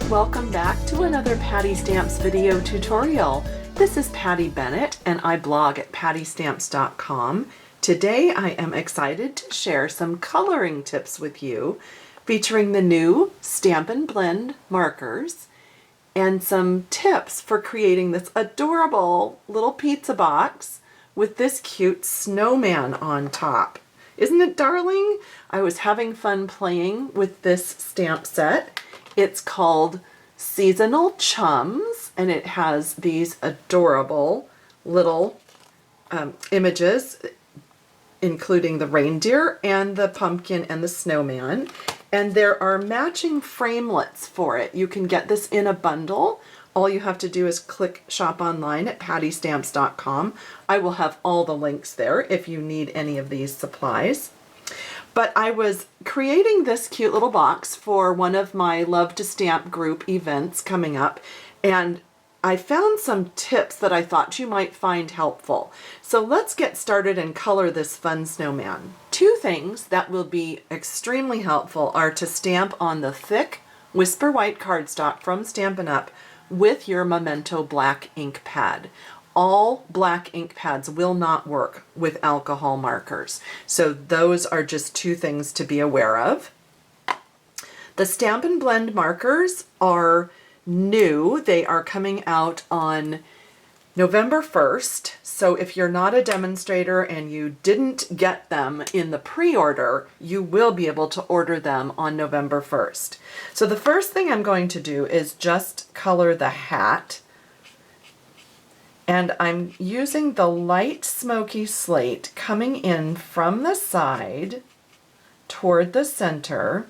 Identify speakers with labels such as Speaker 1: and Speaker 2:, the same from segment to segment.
Speaker 1: Welcome back to another Patty Stamps video tutorial. This is Patty Bennett and I blog at pattystamps.com. Today I am excited to share some coloring tips with you featuring the new Stampin Blend Markers and some tips for creating this adorable little pizza box with this cute snowman on top. Isn't it darling? I was having fun playing with this stamp set. It's called Seasonal Chums, and it has these adorable little images, including the reindeer and the pumpkin and the snowman. And there are matching framelits for it. You can get this in a bundle. All you have to do is click shop online at pattystamps.com. I will have all the links there if you need any of these supplies. But I was creating this cute little box for one of my Love to Stamp group events coming up, and I found some tips that I thought you might find helpful. So let's get started and color this fun snowman. Two things that will be extremely helpful are to stamp on the thick Whisper White cardstock from Stampin Up with your Memento black ink pad. All black ink pads will not work with alcohol markers. So those are just two things to be aware of. The Stampin Blend markers are new. They are coming out on November 1st. So if you're not a demonstrator and you didn't get them in the pre-order, you will be able to order them on November 1st. So the first thing I'm going to do is just color the hat. And I'm using the light smoky slate coming in from the side toward the center.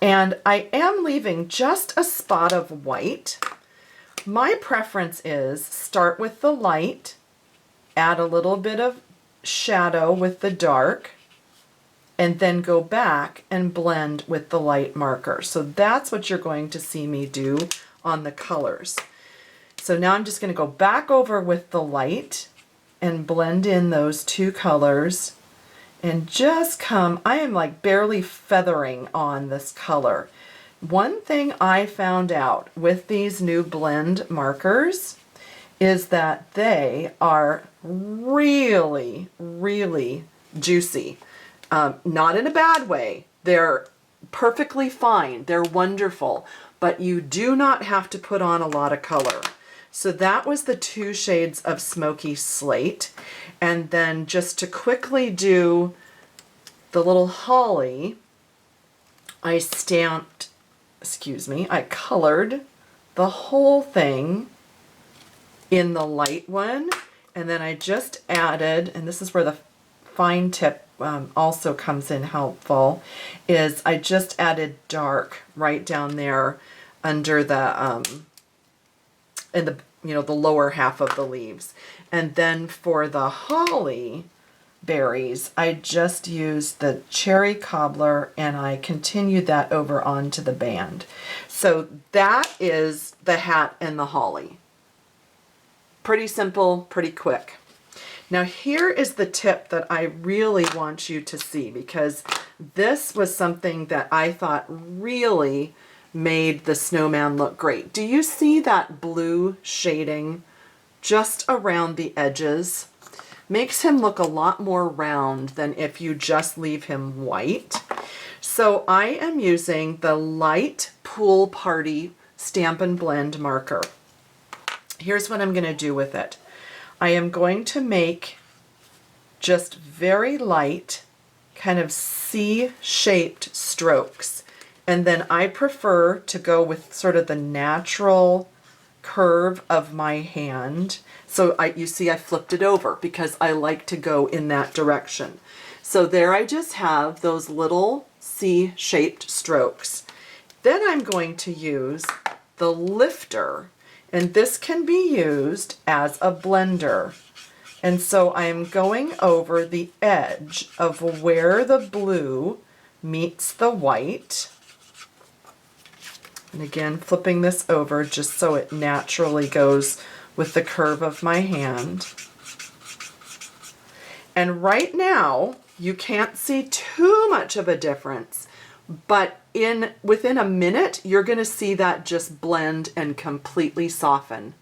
Speaker 1: And I am leaving just a spot of white. My preference is start with the light, add a little bit of shadow with the dark, and then go back and blend with the light marker. So that's what you're going to see me do on the colors. So now I'm just going to go back over with the light and blend in those two colors and just come, I am like barely feathering on this color. One thing I found out with these new blend markers is that they are really, really juicy. Not in a bad way. They're perfectly fine. They're wonderful. But you do not have to put on a lot of color. So that was the two shades of smoky slate. And then just to quickly do the little holly, I colored the whole thing in the light one. And then I just added, and this is where the fine tip also comes in helpful, is I just added dark right down there under the in the, the lower half of the leaves. And then for the holly berries, I just used the cherry cobbler and I continued that over onto the band. So that is the hat and the holly. Pretty simple, pretty quick. Now here is the tip that I really want you to see, because this was something that I thought really made the snowman look great. Do you see that blue shading just around the edges? Makes him look a lot more round than if you just leave him white. So I am using the light Pool Party Stampin' Blend marker. Here's what I'm going to do with it. I am going to make just very light, kind of C-shaped strokes. And then I prefer to go with sort of the natural curve of my hand. So you see I flipped it over because I like to go in that direction. So there I just have those little C-shaped strokes. Then I'm going to use the lifter, and this can be used as a blender. And so I'm going over the edge of where the blue meets the white. And again, flipping this over just so it naturally goes with the curve of my hand. And right now, you can't see too much of a difference, but within a minute, you're going to see that just blend and completely soften.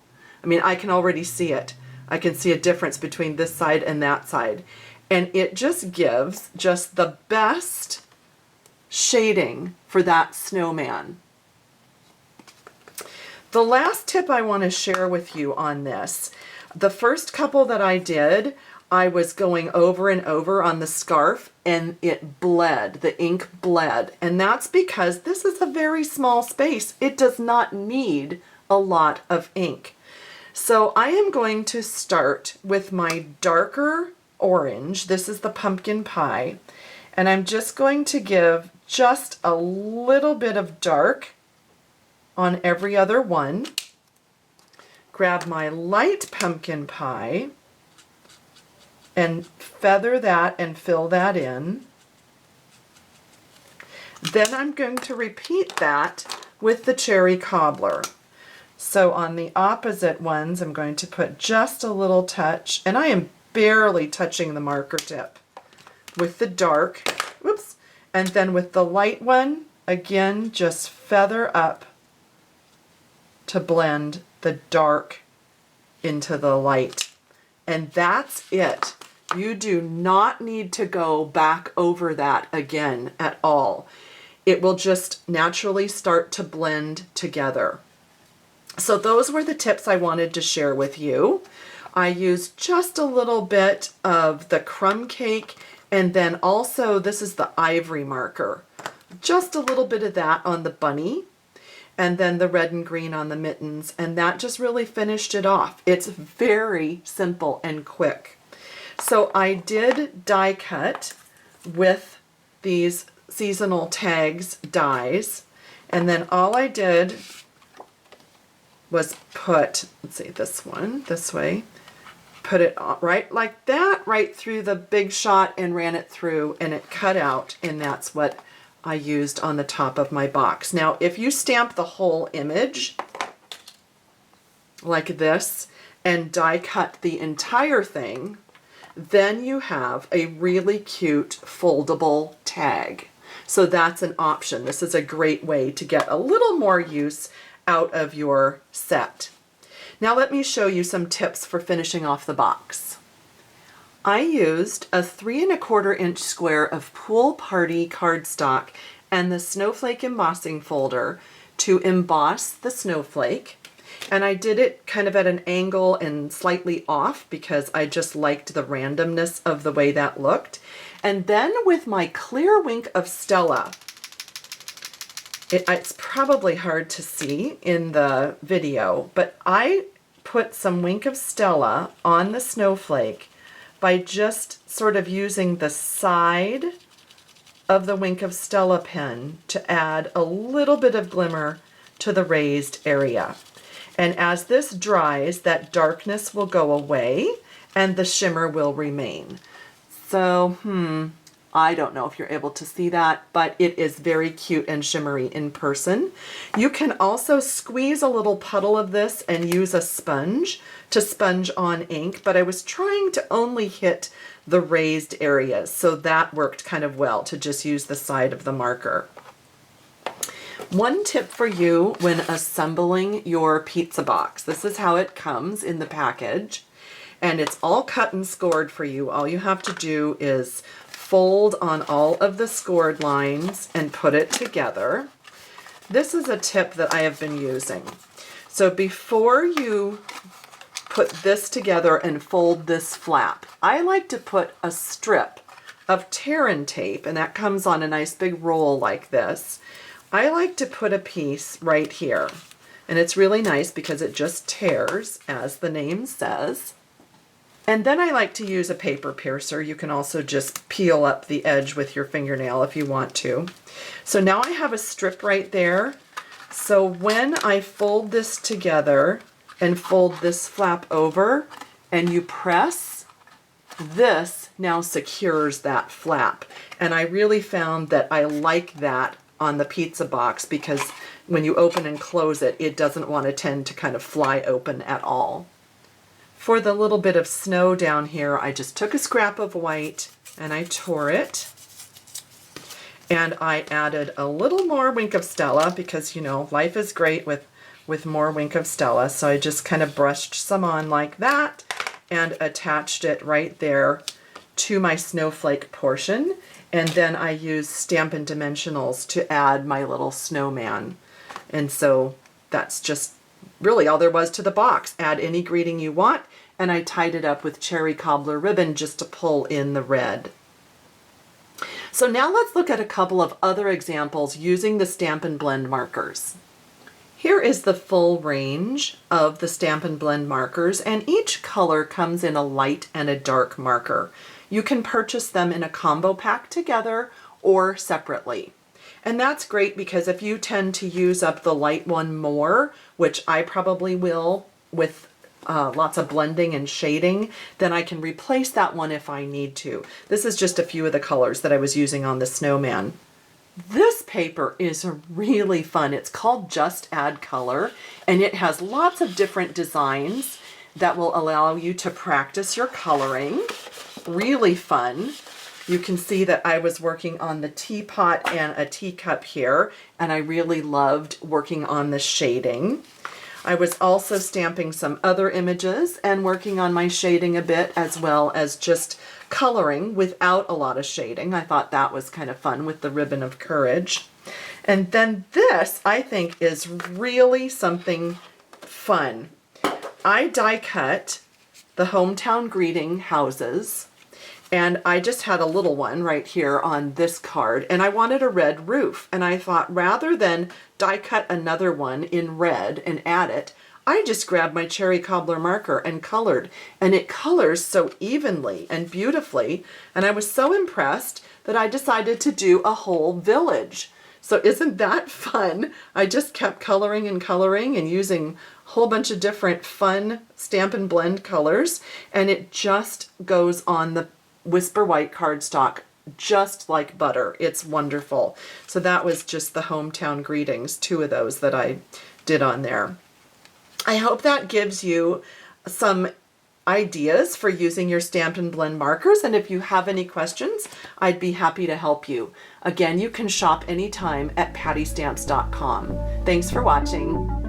Speaker 1: I mean, I can already see it. I can see a difference between this side and that side. And it just gives just the best shading for that snowman. The last tip I want to share with you on this, the first couple that I did, I was going over and over on the scarf and it bled, the ink bled. And that's because this is a very small space. It does not need a lot of ink. So I am going to start with my darker orange. This is the pumpkin pie. And I'm just going to give just a little bit of dark on every other one. Grab my light pumpkin pie and feather that and fill that in. Then I'm going to repeat that with the cherry cobbler. So on the opposite ones, I'm going to put just a little touch, and I am barely touching the marker tip with the dark, whoops, and then with the light one, again, just feather up to blend the dark into the light. And that's it. You do not need to go back over that again at all. It will just naturally start to blend together. So those were the tips I wanted to share with you. I used just a little bit of the crumb cake, and then also this is the ivory marker. Just a little bit of that on the bunny, and then the red and green on the mittens, and that just really finished it off. It's very simple and quick. So I did die cut with these seasonal tags dies, and then all I did was put, let's see, this one, this way, put it right like that, right through the big shot and ran it through, and it cut out, and that's what I used on the top of my box. Now, if you stamp the whole image like this and die cut the entire thing, then you have a really cute foldable tag. So that's an option. This is a great way to get a little more use out of your set. Now let me show you some tips for finishing off the box. I used a 3 1/4 inch square of Pool Party cardstock and the snowflake embossing folder to emboss the snowflake. And I did it kind of at an angle and slightly off because I just liked the randomness of the way that looked. And then with my clear wink of Stella, it's probably hard to see in the video, but I put some wink of Stella on the snowflake by just sort of using the side of the wink of Stella pen to add a little bit of glimmer to the raised area. And as this dries, that darkness will go away and the shimmer will remain. So, I don't know if you're able to see that, but it is very cute and shimmery in person. You can also squeeze a little puddle of this and use a sponge to sponge on ink, but I was trying to only hit the raised areas, so that worked kind of well to just use the side of the marker. One tip for you when assembling your pizza box. This is how it comes in the package, and it's all cut and scored for you. All you have to do is fold on all of the scored lines and put it together. This is a tip that I have been using. So before you put this together and fold this flap, I like to put a strip of tear-in tape, and that comes on a nice big roll like this. I like to put a piece right here, and it's really nice because it just tears, as the name says. And then I like to use a paper piercer. You can also just peel up the edge with your fingernail if you want to. So now I have a strip right there. So when I fold this together and fold this flap over and you press, this now secures that flap. And I really found that I like that on the pizza box because when you open and close it, it doesn't want to tend to kind of fly open at all. For the little bit of snow down here, I just took a scrap of white and I tore it. And I added a little more Wink of Stella because, you know, life is great with more Wink of Stella. So I just kind of brushed some on like that and attached it right there to my snowflake portion. And then I used Stampin' Dimensionals to add my little snowman. And so that's just really all there was to the box. Add any greeting you want, and I tied it up with cherry cobbler ribbon just to pull in the red. So now let's look at a couple of other examples using the Stampin' Blend markers. Here is the full range of the Stampin' Blend markers, and each color comes in a light and a dark marker. You can purchase them in a combo pack together or separately. And that's great because if you tend to use up the light one more, which I probably will with lots of blending and shading, then I can replace that one if I need to. This is just a few of the colors that I was using on the snowman. This paper is really fun. It's called Just Add Color, and it has lots of different designs that will allow you to practice your coloring. Really fun. You can see that I was working on the teapot and a teacup here, and I really loved working on the shading. I was also stamping some other images and working on my shading a bit, as well as just coloring without a lot of shading. I thought that was kind of fun with the Ribbon of Courage. And then this, I think, is really something fun. I die cut the hometown greeting houses, and I just had a little one right here on this card, and I wanted a red roof. And I thought rather than die cut another one in red and add it, I just grabbed my cherry cobbler marker and colored, and it colors so evenly and beautifully. And I was so impressed that I decided to do a whole village. So isn't that fun? I just kept coloring and using a whole bunch of different fun Stampin' Blend colors, and it just goes on the Whisper White cardstock just like butter. It's wonderful. So that was just the hometown greetings, 2 of those that I did on there. I hope that gives you some ideas for using your Stampin' Blend markers, and if you have any questions, I'd be happy to help you. Again, you can shop anytime at pattystamps.com. Thanks for watching.